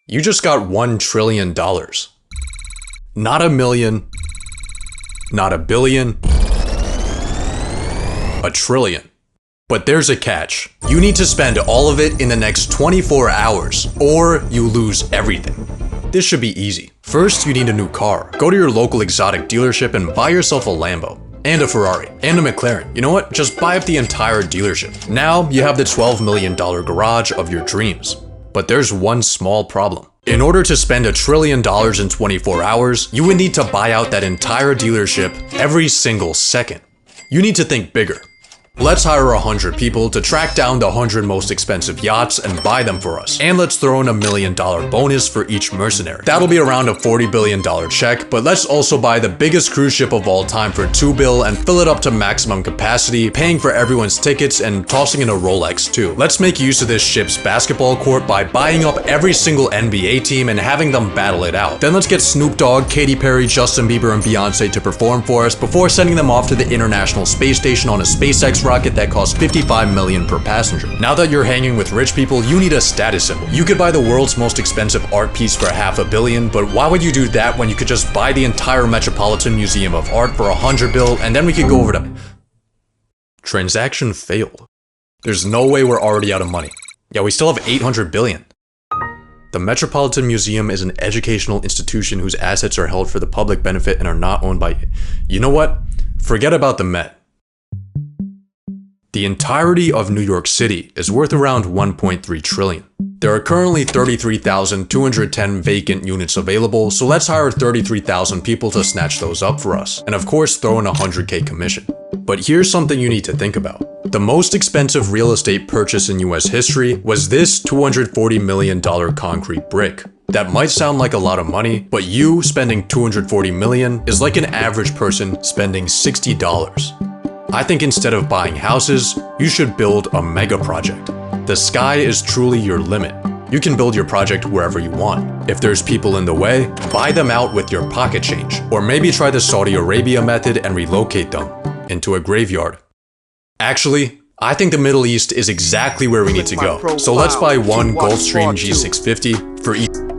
You just got $1 trillion. Not a million, not a billion, a trillion. But there's a catch. You need to spend all of it in the next 24 hours, or you lose everything. This should be easy. First, you need a new car. Go to your local exotic dealership and buy yourself a Lambo, and a Ferrari, and a McLaren. You know what? Just buy up the entire dealership. Now, you have the $12 million garage of your dreams. But there's one small problem. In order to spend $1 trillion in 24 hours, you would need to buy out that entire dealership every single second. You need to think bigger. Let's hire 100 people to track down the 100 most expensive yachts and buy them for us. And let's throw in $1 million bonus for each mercenary. That'll be around a $40 billion check, but let's also buy the biggest cruise ship of all time for $2 billion and fill it up to maximum capacity, paying for everyone's tickets and tossing in a Rolex too. Let's make use of this ship's basketball court by buying up every single NBA team and having them battle it out. Then let's get Snoop Dogg, Katy Perry, Justin Bieber, and Beyonce to perform for us before sending them off to the International Space Station on a SpaceX rocket that costs $55 million per passenger. Now that you're hanging with rich people, you need a status symbol. You could buy the world's most expensive art piece for $500 million, but why would you do that when you could just buy the entire Metropolitan Museum of Art for $100 billion and then we could go over to... Transaction failed. There's no way we're already out of money. Yeah, we still have $800 billion. The Metropolitan Museum is an educational institution whose assets are held for the public benefit and are not owned by... You know what? Forget about the Met. The entirety of New York City is worth around $1.3 trillion. There are currently 33,210 vacant units available, so let's hire 33,000 people to snatch those up for us. And of course, throw in a $100K commission. But here's something you need to think about. The most expensive real estate purchase in US history was this $240 million concrete brick. That might sound like a lot of money, but you spending $240 million is like an average person spending $60. I think instead of buying houses, you should build a mega project. The sky is truly your limit. You can build your project wherever you want. If there's people in the way, buy them out with your pocket change. Or maybe try the Saudi Arabia method and relocate them into a graveyard. Actually, I think the Middle East is exactly where we need to go. So let's buy one Gulfstream G650 for each.